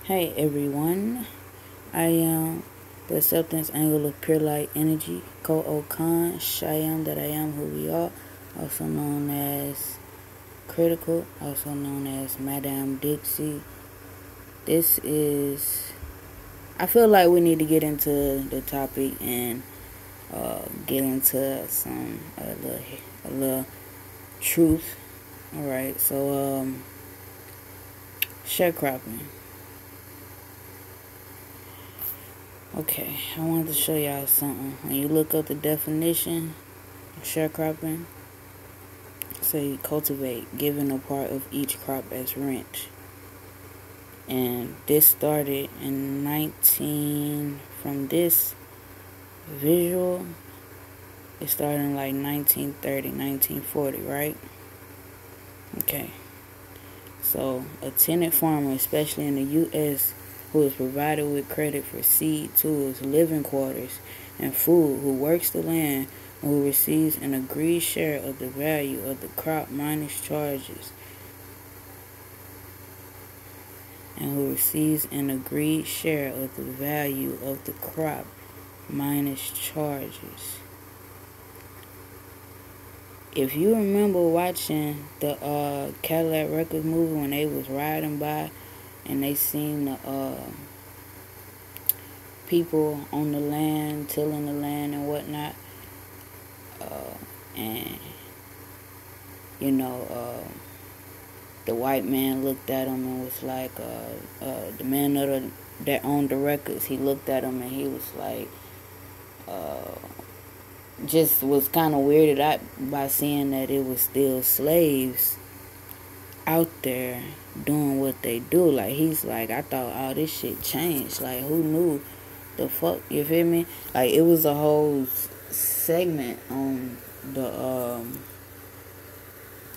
Hey everyone, I am the acceptance angle of pure light energy, Ko-O-Khan, Shyam that I am who we are, also known as Critical, also known as Madame Dixie. This is, I feel like we need to get into the topic and get into a little truth. Alright, so sharecropping. Okay, I wanted to show y'all something. When you look up the definition of sharecropping, say cultivate, giving a part of each crop as rent. And this started in from this visual, it started in like 1930, 1940, right? Okay, so a tenant farmer, especially in the U.S., who is provided with credit for seed, tools, living quarters, and food, who works the land, and who receives an agreed share of the value of the crop minus charges, and who receives an agreed share of the value of the crop minus charges. If you remember watching the Cadillac Records movie when they was riding by and they seen the people on the land, tilling the land and whatnot, and you know, the white man looked at him and was like, the man that owned the records, he looked at him and he was like, just was kind of weirded out by seeing that it was still slaves out there doing what they do. Like, he's like, I thought all this shit changed. Like, who knew the fuck, you feel me? Like, it was a whole segment on the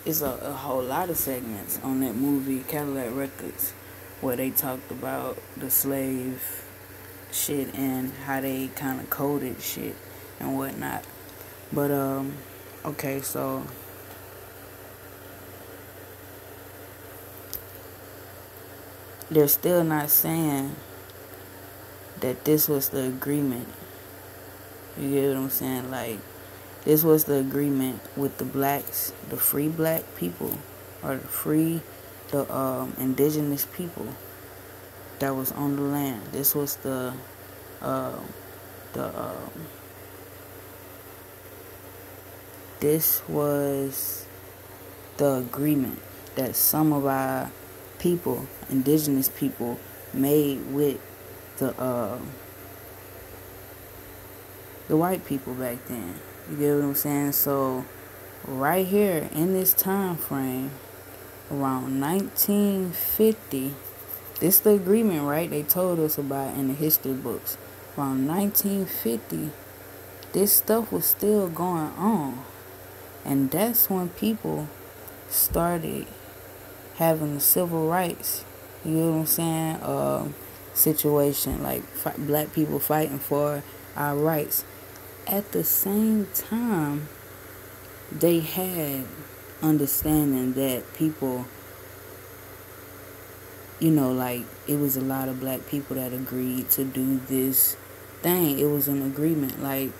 it's a whole lot of segments on that movie Cadillac Records where they talked about the slave shit and how they kind of coded shit and whatnot. But okay, so they're still not saying that this was the agreement. You get what I'm saying? Like, this was the agreement with the blacks, the free black people, or the indigenous people that was on the land. This was this was the agreement that some of our people, indigenous people, made with the white people back then. You get what I'm saying? So right here in this time frame, around 1950, this is the agreement, right? They told us about in the history books. Around 1950, this stuff was still going on. And that's when people started having the civil rights, you know what I'm saying, situation, like black people fighting for our rights. At the same time, they had understanding that people, you know, like, it was a lot of black people that agreed to do this thing. It was an agreement. Like,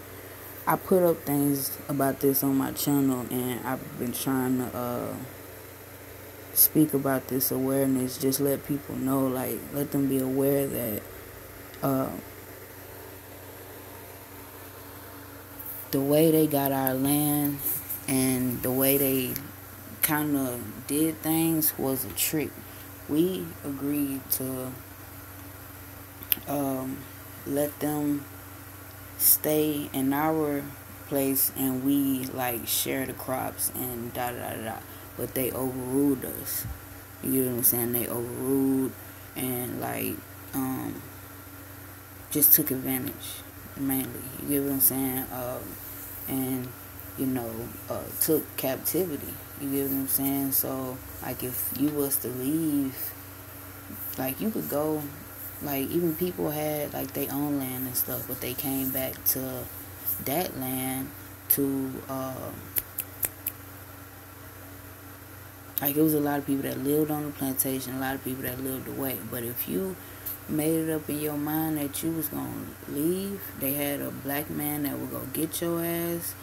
I put up things about this on my channel, and I've been trying to speak about this awareness, just let people know, like, let them be aware that the way they got our land and the way they kind of did things was a trick. We agreed to let them stay in our place and we like share the crops and da da da da. But they overruled us. You know what I'm saying? They overruled and like just took advantage mainly. You get what I'm saying? And you know, took captivity. You get what I'm saying? So like, if you was to leave, like, you could go, like, even people had like their own land and stuff, but they came back to that land to Like, it was a lot of people that lived on the plantation, a lot of people that lived away. But if you made it up in your mind that you was going to leave, they had a black man that would go get your ass.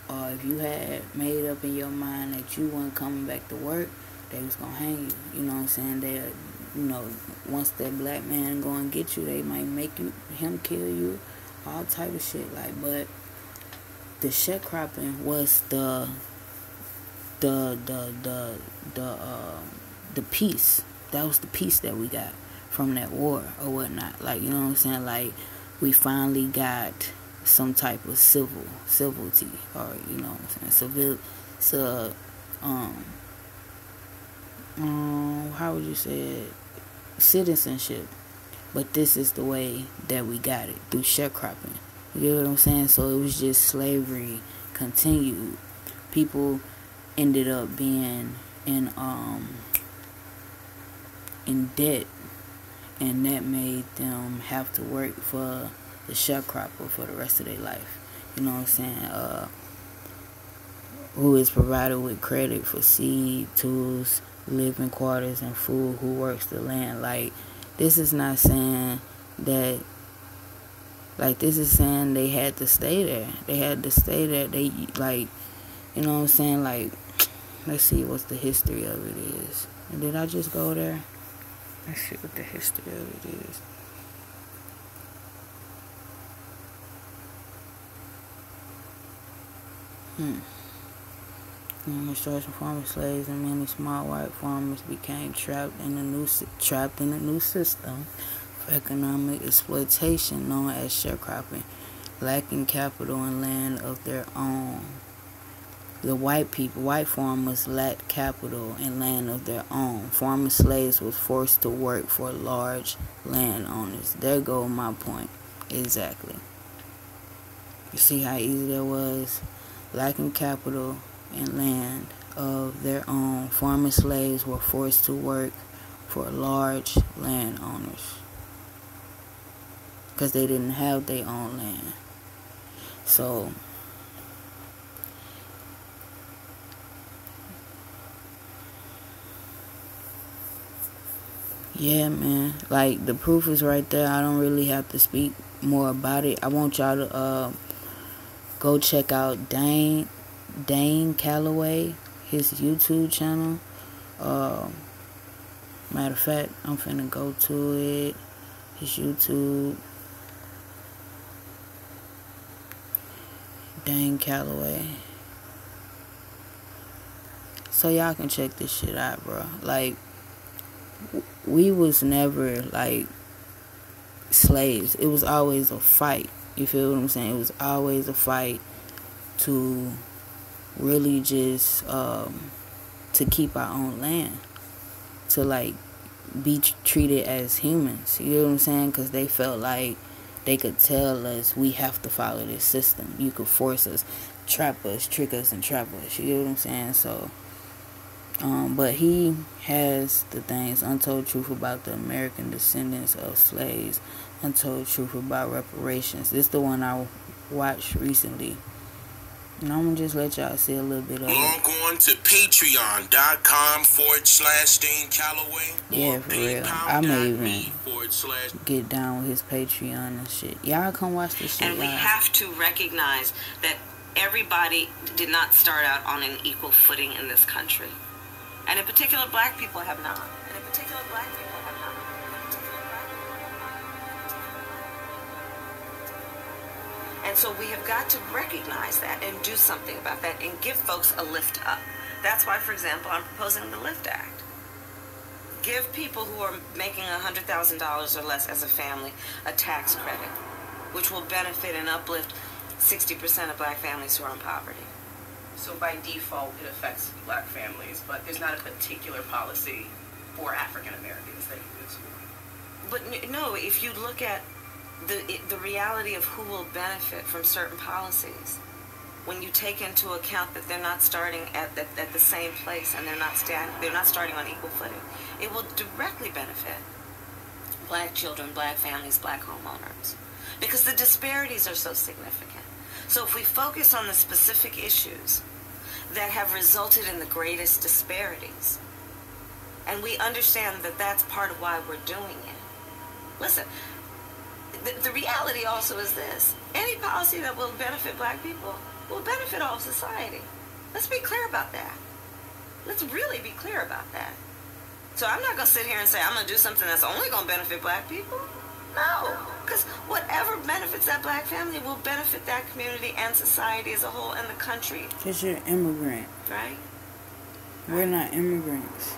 Or if you had made up in your mind that you weren't coming back to work, they was going to hang you. You know what I'm saying? They, you know, once that black man go and get you, they might make him kill you. All type of shit. Like, but the sharecropping was the peace. That was the peace that we got from that war or whatnot. Like, you know what I'm saying? Like, we finally got some type of civility, or, you know what I'm saying, how would you say it? Citizenship. But this is the way that we got it, through sharecropping. You get what I'm saying? So it was just slavery continued. People ended up being in debt, and that made them have to work for the sharecropper for the rest of their life. You know what I'm saying? Who is provided with credit for seed, tools, living quarters, and food, who works the land. Like, this is not saying that, like, this is saying they had to stay there. They had to stay there. They, like, you know what I'm saying? Like, let's see what the history of it is. And did I just go there? Let's see what the history of it is. Destruction of farmer slaves and many small white farmers became trapped in a new system for economic exploitation known as sharecropping, lacking capital and land of their own. The white farmers lacked capital and land of their own. Farmer slaves was forced to work for large landowners. There go my point. Exactly. You see how easy that was? Lacking capital and land of their own. Farmer slaves were forced to work for large landowners because they didn't have their own land. So, yeah, man. Like, the proof is right there. I don't really have to speak more about it. I want y'all to go check out Dane Calloway, his YouTube channel. Matter of fact, I'm finna go to it. His YouTube. Dane Calloway. So y'all can check this shit out, bro. Like, we was never, like, slaves. It was always a fight. You feel what I'm saying? It was always a fight to really just to keep our own land, to, like, be treated as humans. You know what I'm saying? Because they felt like they could tell us we have to follow this system. You could force us, trap us, trick us, and trap us. You know what I'm saying? So, but he has the things, Untold Truth About the American Descendants of Slaves, Untold Truth About Reparations. This is the one I watched recently. And I'm going to just let y'all see a little bit of it. Log on to patreon.com/Dane Calloway. Yeah, for real. I may even get down with his Patreon and shit. Y'all come watch this shit. And we have to recognize that everybody did not start out on an equal footing in this country. And in particular, black people have not. And so we have got to recognize that and do something about that and give folks a lift up. That's why, for example, I'm proposing the LIFT Act. Give people who are making $100,000 or less as a family a tax credit, which will benefit and uplift 60% of black families who are in poverty. So by default, it affects black families, but there's not a particular policy for African Americans that you would explore. But no, if you look at the reality of who will benefit from certain policies, when you take into account that they're not starting at the same place and they're not starting on equal footing, it will directly benefit black children, black families, black homeowners, because the disparities are so significant. So if we focus on the specific issues that have resulted in the greatest disparities. And we understand that that's part of why we're doing it. Listen, the reality also is this. Any policy that will benefit black people will benefit all of society. Let's be clear about that. Let's really be clear about that. So I'm not going to sit here and say I'm going to do something that's only going to benefit black people. No, because whatever benefits that black family will benefit that community and society as a whole and the country. Because you're an immigrant. Right? We're not immigrants.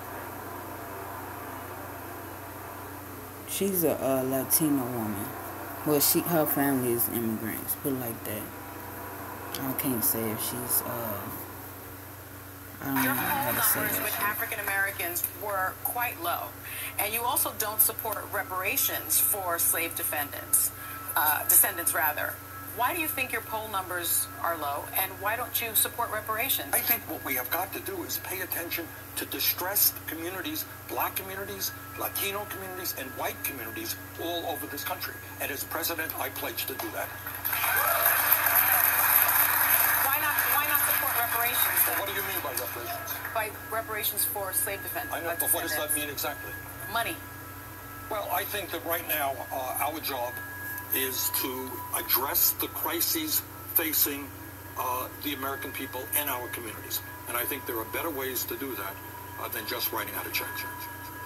She's a Latino woman. Well, her family is immigrants. Put it like that. I can't say if she's I don't know how to say numbers that. with African Americans were quite low, and you also don't support reparations for slave descendants. Why do you think your poll numbers are low, and why don't you support reparations? I think what we have got to do is pay attention to distressed communities, black communities, Latino communities, and white communities all over this country. And as president, I pledge to do that. Why not support reparations then? What do you mean by reparations? By reparations for slave defendants. I know, but what does that mean exactly? Money. Well, I think that right now our job is to address the crises facing the American people and our communities. And I think there are better ways to do that than just writing out a check.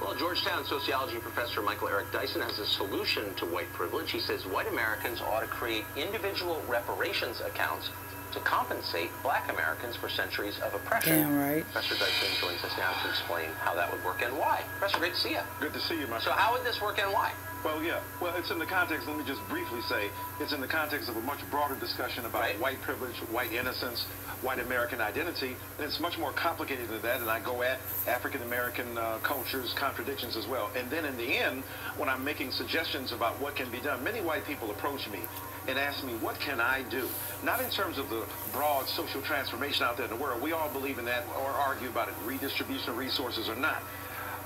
Well, Georgetown sociology professor Michael Eric Dyson has a solution to white privilege. He says white Americans ought to create individual reparations accounts to compensate black Americans for centuries of oppression. Damn right. Professor Dyson joins us now to explain how that would work and why. Professor, great to see you. Good to see you, my friend. So how would this work and why? Well, yeah. Well, it's in the context, let me just briefly say, it's in the context of a much broader discussion about white privilege, white innocence, white American identity, and it's much more complicated than that, and I go at African-American cultures, contradictions as well. And then in the end, when I'm making suggestions about what can be done, many white people approach me and ask me, what can I do? Not in terms of the broad social transformation out there in the world. We all believe in that or argue about it, redistribution of resources or not.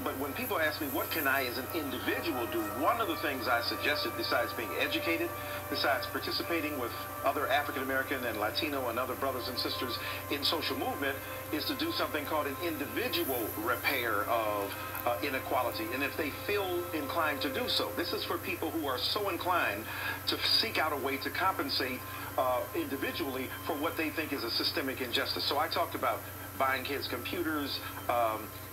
But when people ask me, what can I as an individual do, one of the things I suggested, besides being educated, besides participating with other African-American and Latino and other brothers and sisters in social movement, is to do something called an individual repair of inequality. And if they feel inclined to do so, this is for people who are so inclined to seek out a way to compensate individually for what they think is a systemic injustice. So I talked about buying kids computers,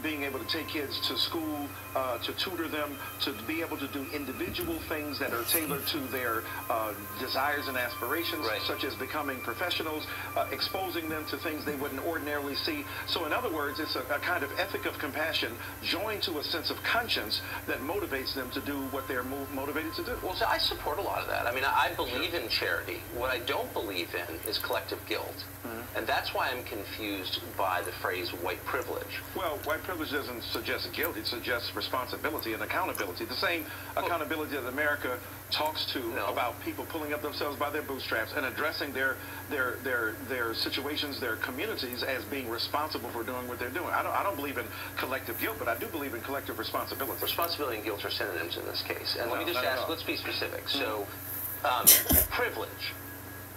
being able to take kids to school, to tutor them, to be able to do individual things that are tailored to their desires and aspirations, such as becoming professionals, exposing them to things they wouldn't ordinarily see. So in other words, it's a kind of ethic of compassion joined to a sense of conscience that motivates them to do what they're motivated to do. Well, so I support a lot of that. I mean, I believe in charity. What I don't believe in is collective guilt. And that's why I'm confused by the phrase white privilege. Well, white privilege doesn't suggest guilt. It suggests responsibility and accountability. The same accountability that America talks to about people pulling up themselves by their bootstraps and addressing their situations, their communities as being responsible for doing what they're doing. I don't believe in collective guilt, but I do believe in collective responsibility. Responsibility and guilt are synonyms in this case. And let me just ask, let's be specific. So, privilege.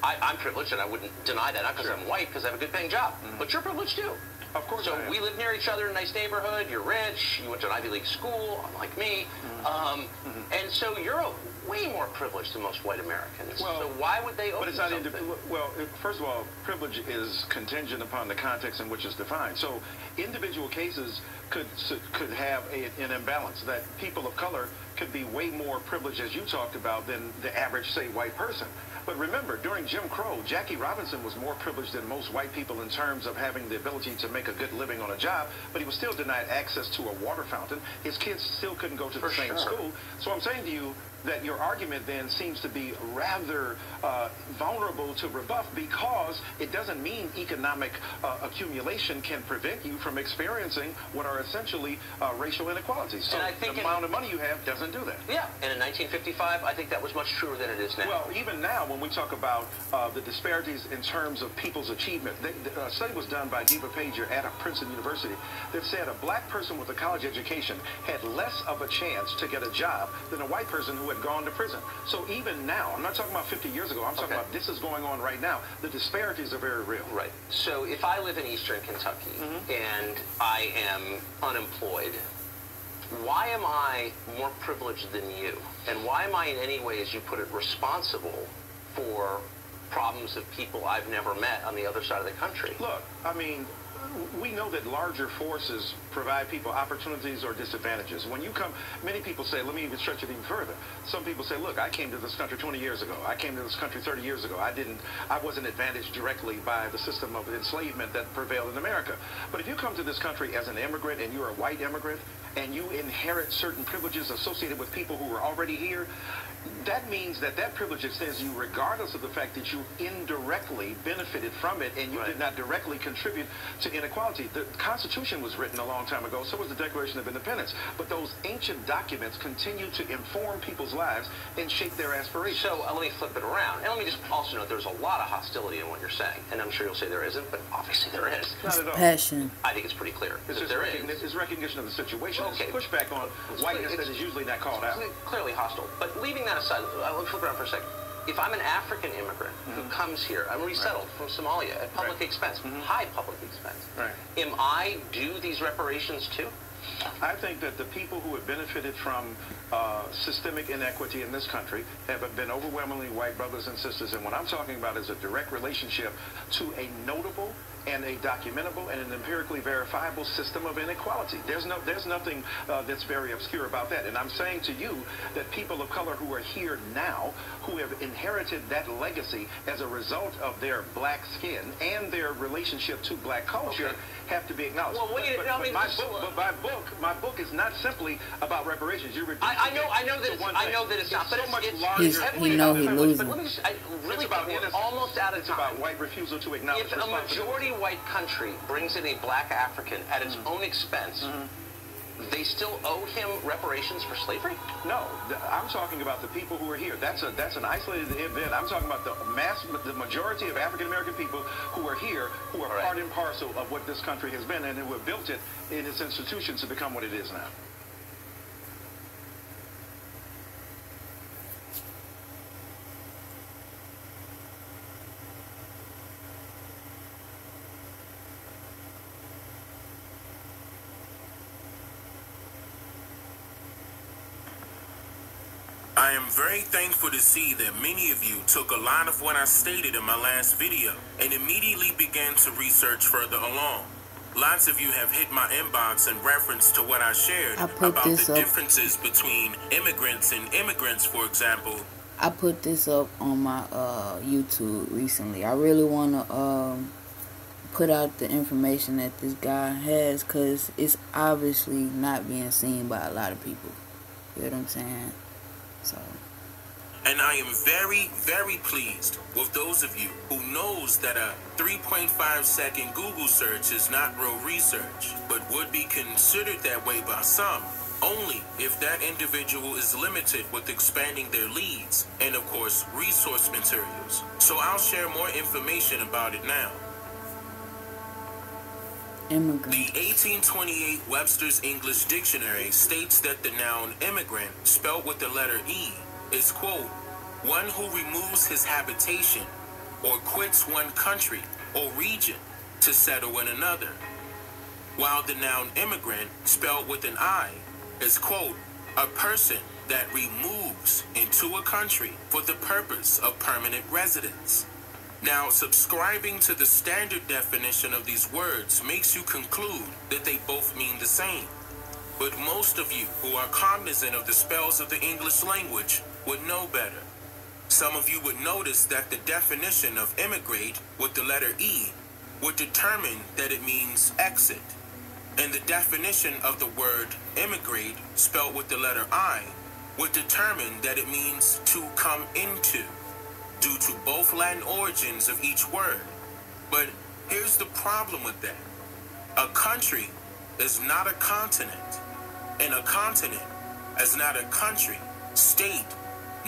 I'm privileged, and I wouldn't deny that, not because I'm white, because I have a good paying job. But you're privileged too. Of course. So we live near each other in a nice neighborhood. You're rich. You went to an Ivy League school, unlike me. And so you're way more privileged than most white Americans. Well, so why would they open but it's not something? Well, first of all, privilege is contingent upon the context in which it's defined. So individual cases could have an imbalance, that people of color could be way more privileged, as you talked about, than the average, say, white person. But remember, during Jim Crow, Jackie Robinson was more privileged than most white people in terms of having the ability to make a good living on a job, but he was still denied access to a water fountain. His kids still couldn't go to the same school. So I'm saying to you that your argument then seems to be rather vulnerable to rebuff, because it doesn't mean economic accumulation can prevent you from experiencing what are essentially racial inequalities. So And I think the amount of money you have doesn't do that. Yeah, and in 1955, I think that was much truer than it is now. Well, even now, when we talk about the disparities in terms of people's achievement, a study was done by Diva Pager at Princeton University that said a black person with a college education had less of a chance to get a job than a white person who had gone to prison. So even now, I'm not talking about 50 years ago, I'm talking about this is going on right now. The disparities are very real. Right. So if I live in eastern Kentucky and I am unemployed, why am I more privileged than you? And why am I in any way, as you put it, responsible for problems of people I've never met on the other side of the country? Look, I mean, we know that larger forces provide people opportunities or disadvantages. When you come, many people say, let me even stretch it even further. Some people say, look, I came to this country 20 years ago. I came to this country 30 years ago. I wasn't advantaged directly by the system of enslavement that prevailed in America. But if you come to this country as an immigrant and you're a white immigrant and you inherit certain privileges associated with people who are already here, that means that that privilege extends to you regardless of the fact that you indirectly benefited from it and you did not directly contribute to inequality. The Constitution was written a long time ago, so was the Declaration of Independence. But those ancient documents continue to inform people's lives and shape their aspirations. So let me flip it around. And let me just also note there's a lot of hostility in what you're saying. And I'm sure you'll say there isn't, but obviously there is. Not at all. Passion. I think it's pretty clear It's that just it's recognition of the situation. Okay. It's pushback on whiteness that is usually not called out. Clearly hostile. But leaving that aside, I'll flip around for a second. If I'm an African immigrant who comes here, I'm resettled from Somalia at public expense, high public expense, am I due these reparations too? I think that the people who have benefited from systemic inequity in this country have been overwhelmingly white brothers and sisters. And what I'm talking about is a direct relationship to a notable and a documentable and an empirically verifiable system of inequality. There's nothing that's very obscure about that. And I'm saying to you that people of color who are here now, who have inherited that legacy as a result of their black skin and their relationship to black culture, have to be acknowledged. Well, my book is not simply about reparations. I know that it's not. But so much it's larger. He know he losing. But let me just, really it's about we're innocence. almost out of It's time. about white refusal to acknowledge If a responsibility. majority white country brings in a black African at its own expense, they still owe him reparations for slavery? No, I'm talking about the people who are here. That's an isolated event. I'm talking about the majority of African American people who are here, who are part and parcel of what this country has been, and who have built it in its institutions to become what it is now. I am very thankful to see that many of you took a lot of what I stated in my last video and immediately began to research further along. Lots of you have hit my inbox in reference to what I shared about the differences between immigrants and immigrants, for example. I put this up on my YouTube recently. I really want to put out the information that this guy has because it's obviously not being seen by a lot of people. You know what I'm saying? So. And I am very, very pleased with those of you who knows that a 3.5-second Google search is not real research, but would be considered that way by some, only if that individual is limited with expanding their leads and, of course, resource materials. So I'll share more information about it now. Immigrant. The 1828 Webster's English Dictionary states that the noun immigrant, spelled with the letter E, is, quote, one who removes his habitation or quits one country or region to settle in another, while the noun immigrant, spelled with an I, is, quote, a person that removes into a country for the purpose of permanent residence. Now, subscribing to the standard definition of these words makes you conclude that they both mean the same. But most of you who are cognizant of the spells of the English language would know better. Some of you would notice that the definition of immigrate with the letter E would determine that it means exit. And the definition of the word immigrate, spelled with the letter I, would determine that it means to come into, due to both Latin origins of each word. But here's the problem with that. A country is not a continent, and a continent is not a country, state,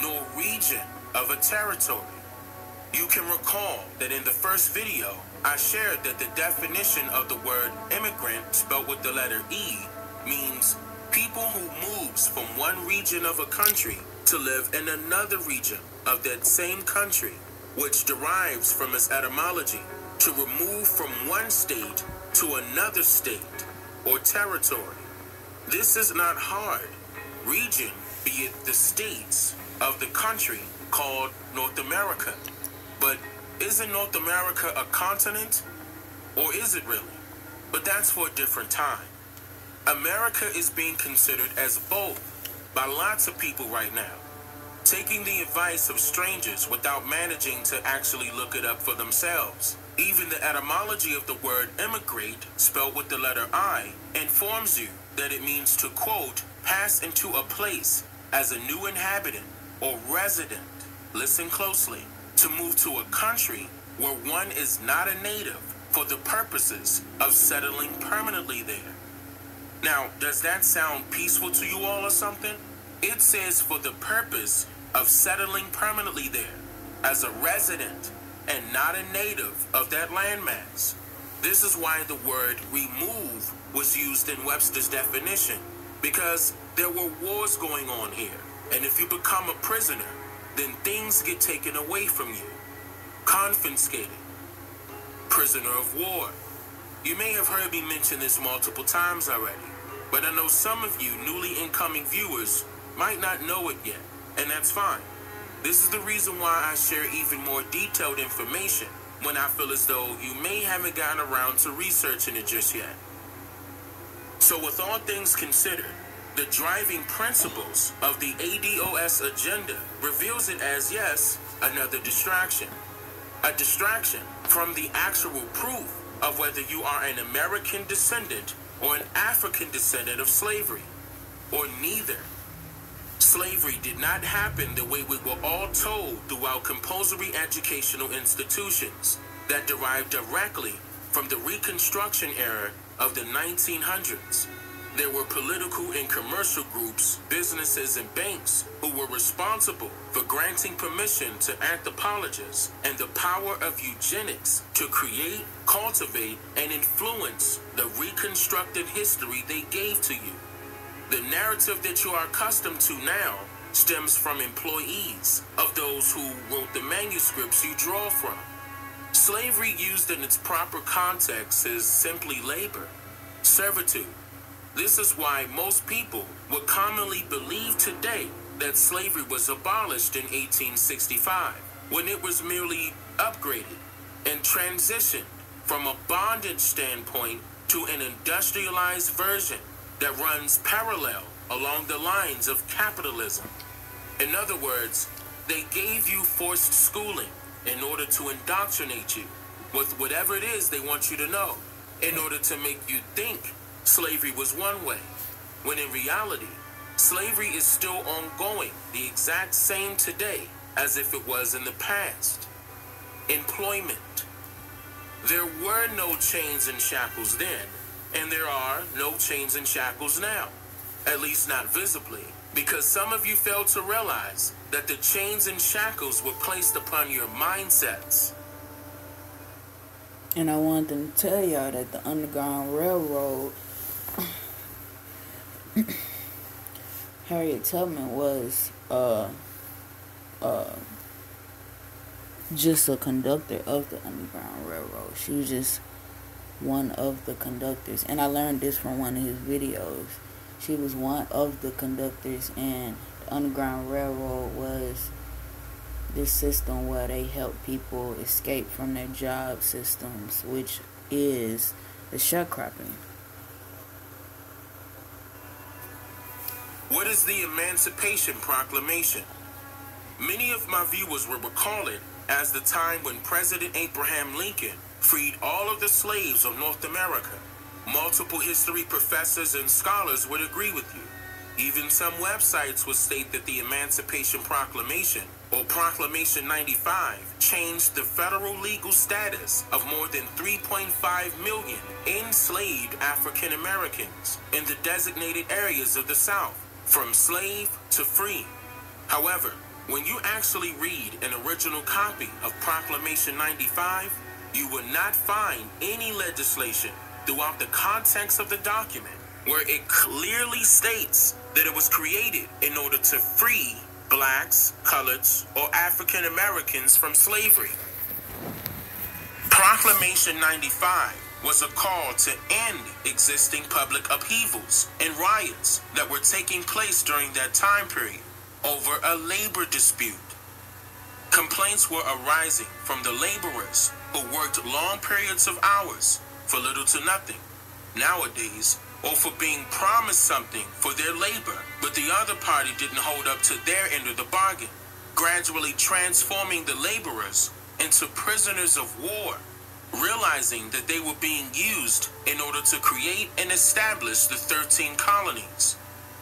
nor region of a territory. You can recall that in the first video, I shared that the definition of the word immigrant, spelled with the letter E, means people who moves from one region of a country to live in another region of that same country, which derives from its etymology, to remove from one state to another state or territory. This is not hard. Region, be it the states of the country called North America. But isn't North America a continent? Or is it really? But that's for a different time. America is being considered as both by lots of people right now, taking the advice of strangers without managing to actually look it up for themselves. Even the etymology of the word immigrate, spelled with the letter I, informs you that it means to, quote, pass into a place as a new inhabitant or resident. Listen closely. To move to a country where one is not a native for the purposes of settling permanently there. Now, does that sound peaceful to you all or something? It says for the purpose of settling permanently there as a resident and not a native of that landmass. This is why the word remove was used in Webster's definition, because there were wars going on here, and if you become a prisoner, then things get taken away from you. Confiscated. Prisoner of war. You may have heard me mention this multiple times already, but I know some of you newly incoming viewers might not know it yet, and that's fine. This is the reason why I share even more detailed information when I feel as though you may haven't gotten around to researching it just yet. So with all things considered, the driving principles of the ADOS agenda reveals it as, yes, another distraction. A distraction from the actual proof of whether you are an American descendant or an African descendant of slavery, or neither. Slavery did not happen the way we were all told throughout compulsory educational institutions that derived directly from the Reconstruction era of the 1900s. There were political and commercial groups, businesses, and banks who were responsible for granting permission to anthropologists and the power of eugenics to create, cultivate, and influence the reconstructed history they gave to you. The narrative that you are accustomed to now stems from employees of those who wrote the manuscripts you draw from. Slavery used in its proper context is simply labor, servitude. This is why most people would commonly believe today that slavery was abolished in 1865, when it was merely upgraded and transitioned from a bondage standpoint to an industrialized version that runs parallel along the lines of capitalism. In other words, they gave you forced schooling in order to indoctrinate you with whatever it is they want you to know, in order to make you think slavery was one way, when in reality, slavery is still ongoing, the exact same today as if it was in the past. Employment. There were no chains and shackles then, and there are no chains and shackles now, at least not visibly, because some of you failed to realize that the chains and shackles were placed upon your mindsets. And I wanted to tell y'all that the Underground Railroad, Harriet Tubman was just a conductor of the Underground Railroad. She was just one of the conductors. And I learned this from one of his videos. She was one of the conductors, and the Underground Railroad was this system where they help people escape from their job systems, which is the sharecropping. What is the Emancipation Proclamation? Many of my viewers will recall it as the time when President Abraham Lincoln freed all of the slaves of North America. Multiple history professors and scholars would agree with you. Even some websites will state that the Emancipation Proclamation, or Proclamation 95, changed the federal legal status of more than 3.5 million enslaved African Americans in the designated areas of the South, from slave to free. However, when you actually read an original copy of Proclamation 95, you will not find any legislation throughout the context of the document where it clearly states that it was created in order to free blacks, coloreds, or African Americans from slavery. Proclamation 95 was a call to end existing public upheavals and riots that were taking place during that time period over a labor dispute. Complaints were arising from the laborers who worked long periods of hours for little to nothing nowadays, or for being promised something for their labor, but the other party didn't hold up to their end of the bargain, gradually transforming the laborers into prisoners of war, realizing that they were being used in order to create and establish the 13 colonies.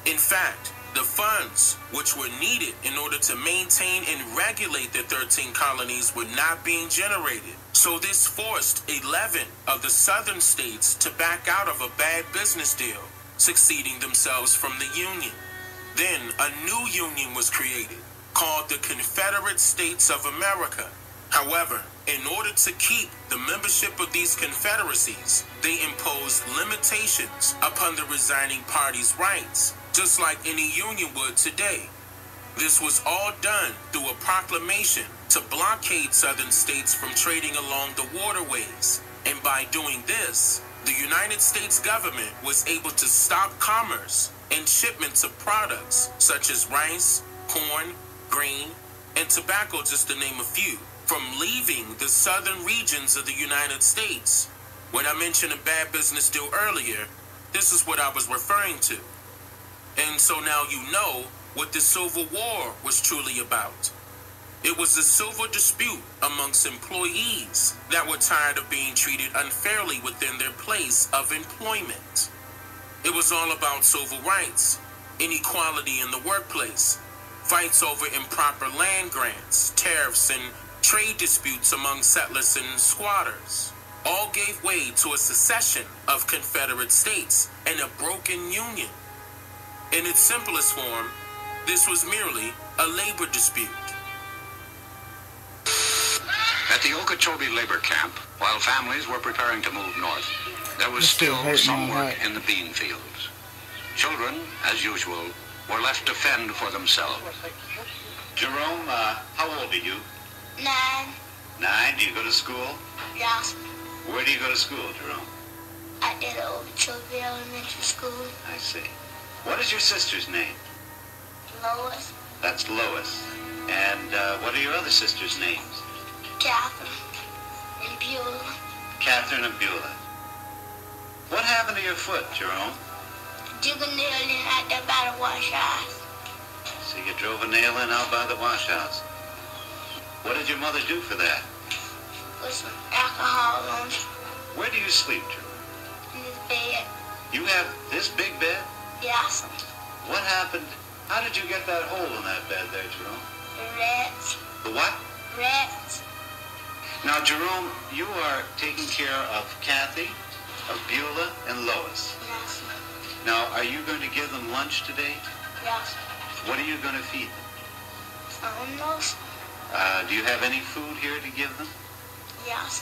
In fact, the funds which were needed in order to maintain and regulate the 13 colonies were not being generated. So this forced 11 of the southern states to back out of a bad business deal, succeeding themselves from the Union. Then a new union was created, called the Confederate States of America. However, in order to keep the membership of these confederacies, they imposed limitations upon the resigning party's rights, just like any union would today. This was all done through a proclamation to blockade southern states from trading along the waterways. And by doing this, the United States government was able to stop commerce and shipments of products such as rice, corn, grain, and tobacco, just to name a few, from leaving the southern regions of the United States. When I mentioned a bad business deal earlier, this is what I was referring to. And so now you know what the Civil War was truly about. It was a civil dispute amongst employees that were tired of being treated unfairly within their place of employment. It was all about civil rights, inequality in the workplace, fights over improper land grants, tariffs, and trade disputes among settlers and squatters. All gave way to a secession of Confederate states and a broken union. In its simplest form, this was merely a labor dispute. At the Okeechobee labor camp, while families were preparing to move north, there was still some work in the bean fields. Children, as usual, were left to fend for themselves. Jerome, how old are you? 9. 9? Do you go to school? Yes. Where do you go to school, Jerome? At the Okeechobee Elementary School. I see. What is your sister's name? Lois. That's Lois. And what are your other sisters' names? Catherine and Beulah. Catherine and Beulah. What happened to your foot, Jerome? Dig a nail in out there by the wash house. So you drove a nail in out by the wash house. What did your mother do for that? Put some alcohol on it. Where do you sleep, Jerome? In this bed. You have this big bed? Yes. What happened? How did you get that hole in that bed there, Jerome? The rats. The what? Rats. Now, Jerome, you are taking care of Kathy, of Beulah, and Lois. Yes. Now, are you going to give them lunch today? Yes. What are you going to feed them? I don't know. Do you have any food here to give them? Yes.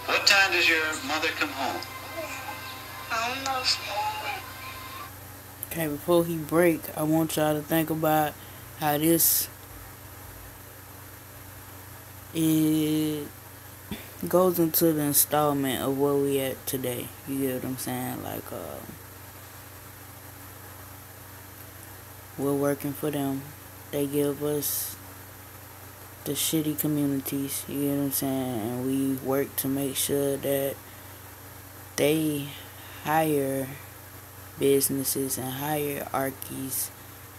What time does your mother come home? I don't know. Okay, before he break, I want y'all to think about how this it goes into the installment of where we at today. You get what I'm saying? Like, we're working for them. They give us the shitty communities. You get what I'm saying? And we work to make sure that they higher businesses and hierarchies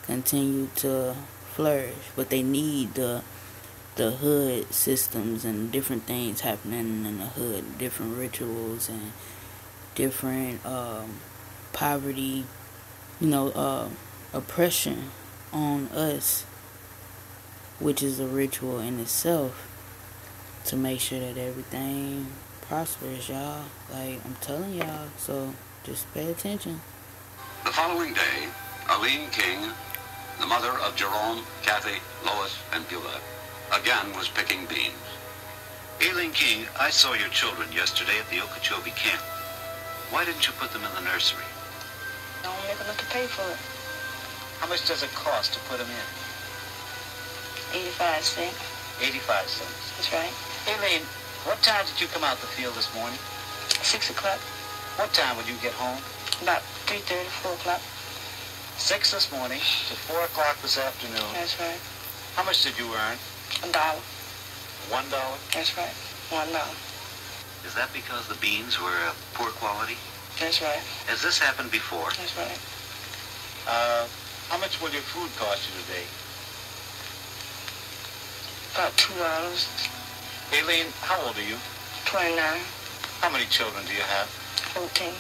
continue to flourish. But they need the hood systems and different things happening in the hood, different rituals and different poverty oppression on us, which is a ritual in itself, to make sure that everything prospers, y'all. Like, I'm telling y'all, so just pay attention. The following day, Aline King, the mother of Jerome, Kathy, Lois, and Beulah, again was picking beans. Aileen King, I saw your children yesterday at the Okeechobee camp. Why didn't you put them in the nursery? I don't make enough to pay for it. How much does it cost to put them in? 85 cents. 85 cents. That's right. Aileen, what time did you come out the field this morning? 6 o'clock. What time would you get home? About 3:30, 4 o'clock. 6 this morning to 4 o'clock this afternoon. That's right. How much did you earn? $1. $1? That's right. $1. Is that because the beans were of poor quality? That's right. Has this happened before? That's right. How much will your food cost you today? About $2. Aileen, how old are you? 29. How many children do you have? 14.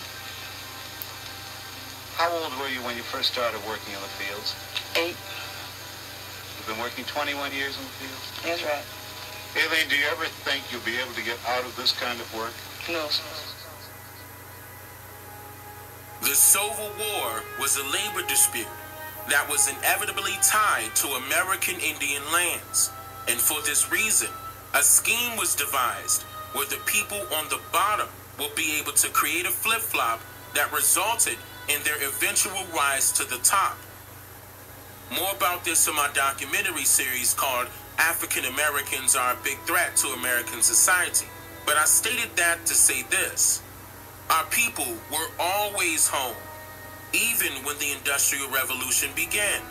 How old were you when you first started working in the fields? 8. You've been working 21 years in the fields? That's right. Aileen, do you ever think you'll be able to get out of this kind of work? No, sir. The Civil War was a labor dispute that was inevitably tied to American Indian lands. And for this reason, a scheme was devised where the people on the bottom will be able to create a flip-flop that resulted in their eventual rise to the top. More about this in my documentary series called African Americans Are a Big Threat to American Society. But I stated that to say this: our people were always home, even when the Industrial Revolution began.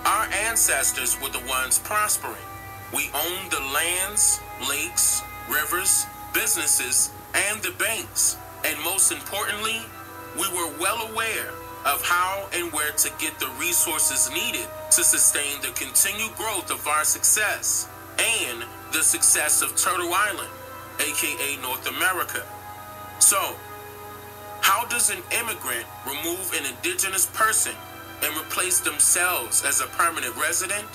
Our ancestors were the ones prospering. We owned the lands, lakes, rivers, businesses, and the banks. And most importantly, we were well aware of how and where to get the resources needed to sustain the continued growth of our success and the success of Turtle Island, aka North America. So, how does an immigrant remove an indigenous person and replace themselves as a permanent resident?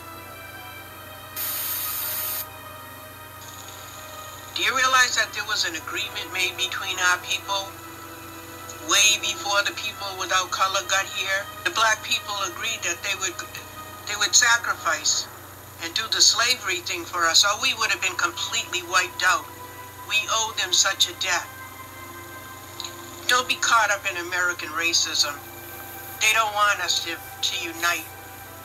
Do you realize that there was an agreement made between our people way before the people without color got here? The black people agreed that they would sacrifice and do the slavery thing for us, or we would have been completely wiped out. We owe them such a debt. Don't be caught up in American racism. They don't want us to unite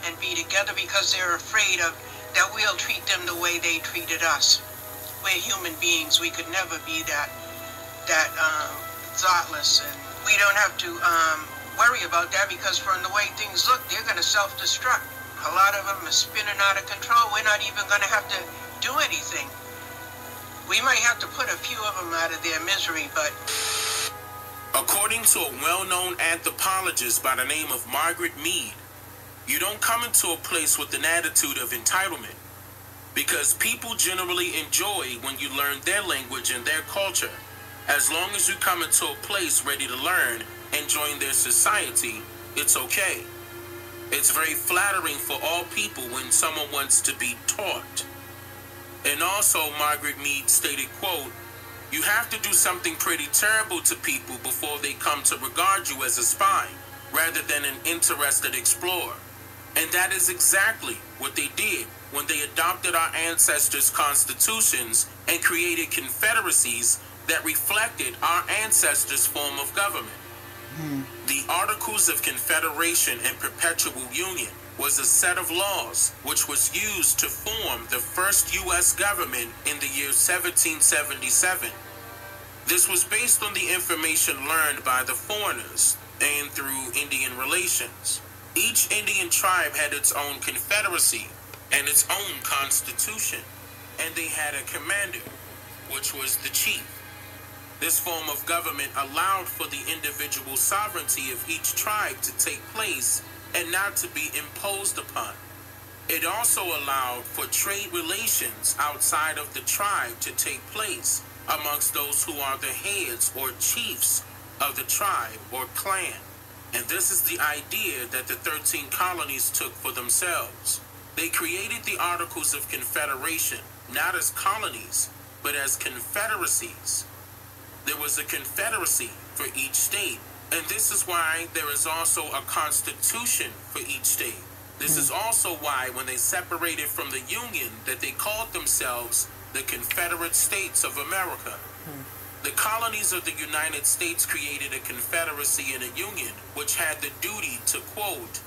and be together because they're afraid of that we'll treat them the way they treated us. We're human beings. We could never be that thoughtless, and we don't have to worry about that because from the way things look, they're going to self-destruct. A lot of them are spinning out of control. We're not even going to have to do anything. We might have to put a few of them out of their misery, but... According to a well-known anthropologist by the name of Margaret Mead, you don't come into a place with an attitude of entitlement, because people generally enjoy when you learn their language and their culture. As long as you come into a place ready to learn and join their society, it's okay. It's very flattering for all people when someone wants to be taught. And also, Margaret Mead stated, quote, "You have to do something pretty terrible to people before they come to regard you as a spy, rather than an interested explorer." And that is exactly what they did when they adopted our ancestors' constitutions and created confederacies that reflected our ancestors' form of government. The Articles of Confederation and Perpetual Union was a set of laws which was used to form the first U.S. government in the year 1777. This was based on the information learned by the foreigners and through Indian relations. Each Indian tribe had its own confederacy and its own constitution, and they had a commander, which was the chief. This form of government allowed for the individual sovereignty of each tribe to take place and not to be imposed upon. It also allowed for trade relations outside of the tribe to take place amongst those who are the heads or chiefs of the tribe or clan. And this is the idea that the 13 colonies took for themselves. They created the Articles of Confederation, not as colonies, but as confederacies. There was a confederacy for each state, and this is why there is also a constitution for each state. This is also why when they separated from the Union that they called themselves the Confederate States of America. The colonies of the United States created a confederacy and a union which had the duty to, quote,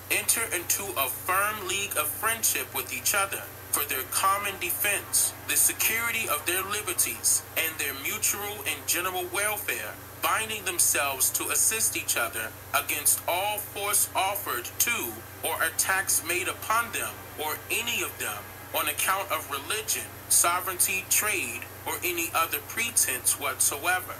enter into a firm league of friendship with each other for their common defense, the security of their liberties, and their mutual and general welfare, binding themselves to assist each other against all force offered to or attacks made upon them or any of them on account of religion, sovereignty, trade, or any other pretense whatsoever.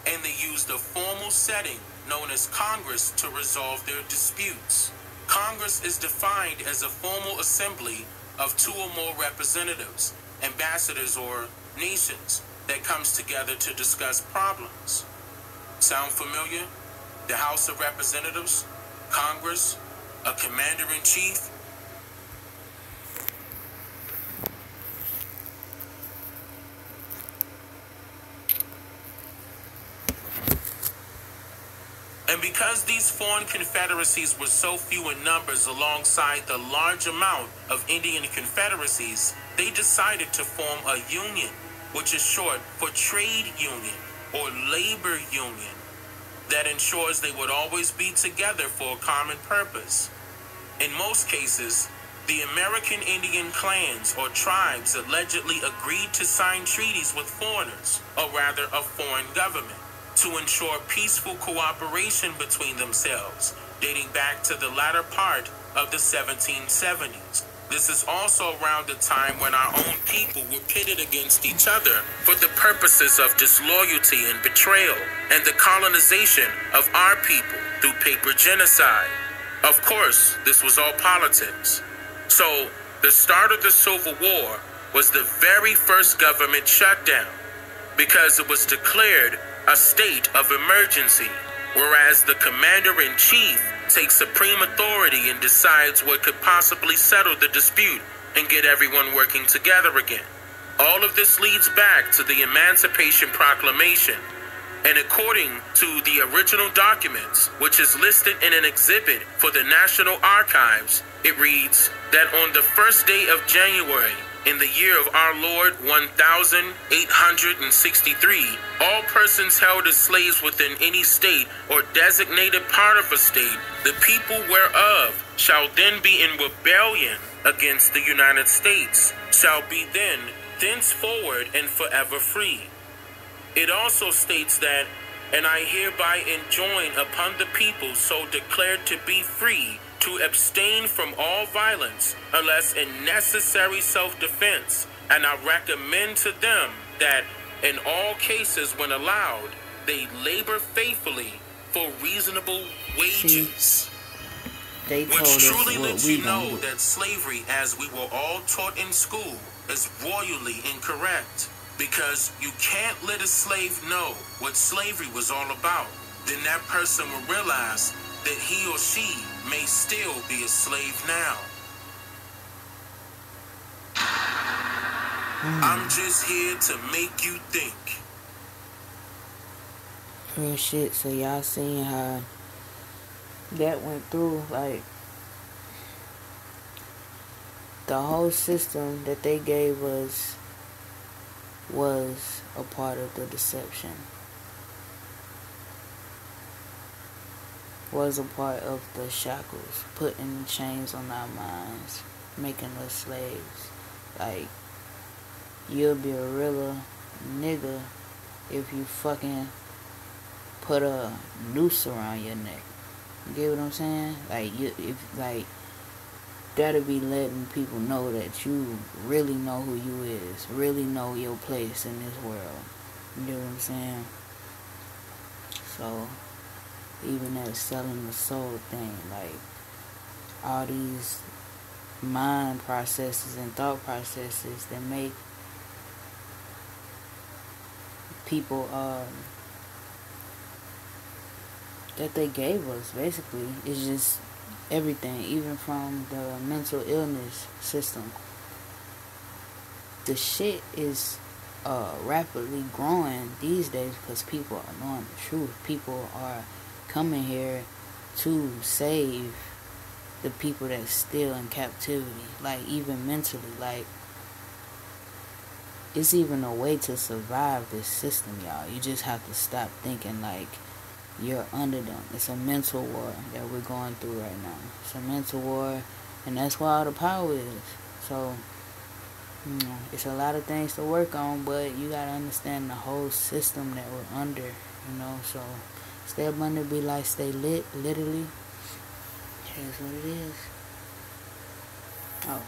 And they used a formal setting known as Congress to resolve their disputes. Congress is defined as a formal assembly of 2 or more representatives, ambassadors, or nations that comes together to discuss problems. Sound familiar? The House of Representatives, Congress, a commander-in-chief. And because these foreign confederacies were so few in numbers alongside the large amount of Indian confederacies, they decided to form a union, which is short for trade union or labor union, that ensures they would always be together for a common purpose. In most cases, the American Indian clans or tribes allegedly agreed to sign treaties with foreigners, or rather a foreign government, to ensure peaceful cooperation between themselves, dating back to the latter part of the 1770s. This is also around the time when our own people were pitted against each other for the purposes of disloyalty and betrayal, and the colonization of our people through paper genocide. Of course, this was all politics. So, the start of the Civil War was the very first government shutdown, because it was declared a state of emergency, whereas the commander-in-chief takes supreme authority and decides what could possibly settle the dispute and get everyone working together again. All of this leads back to the Emancipation Proclamation, and according to the original documents, which is listed in an exhibit for the National Archives, it reads that on the first day of January, in the year of our Lord 1863, all persons held as slaves within any state or designated part of a state, the people whereof shall then be in rebellion against the United States, shall be then, thenceforward and forever free. It also states that, and I hereby enjoin upon the people so declared to be free, to abstain from all violence, unless in necessary self-defense, and I recommend to them that in all cases when allowed, they labor faithfully for reasonable wages. They told Which us truly what lets we you know gonna do. that slavery, as we were all taught in school, is royally incorrect, because you can't let a slave know what slavery was all about. Then that person will realize that he or she may still be a slave now. I'm just here to make you think. Real shit. So y'all seen how that went through, like the whole system that they gave us was a part of the deception. Was a part of the shackles, putting chains on our minds, making us slaves. Like, you'll be a realer nigga if you fucking put a noose around your neck. You get what I'm saying? Like, that'll be letting people know that you really know who you is, really know your place in this world. You get what I'm saying? So, even that selling the soul thing, like, all these mind processes and thought processes that make that they gave us, basically. It's just everything, even from the mental illness system. The shit is rapidly growing these days because people are knowing the truth. People are coming here to save the people that's still in captivity, like even mentally. Like, it's even a way to survive this system, y'all. You just have to stop thinking like you're under them. It's a mental war that we're going through right now. It's a mental war, and that's where all the power is. So, you know, it's a lot of things to work on, but you gotta understand the whole system that we're under, you know. So, stay abundant, be like, stay lit, literally. Here's what it is. Oh.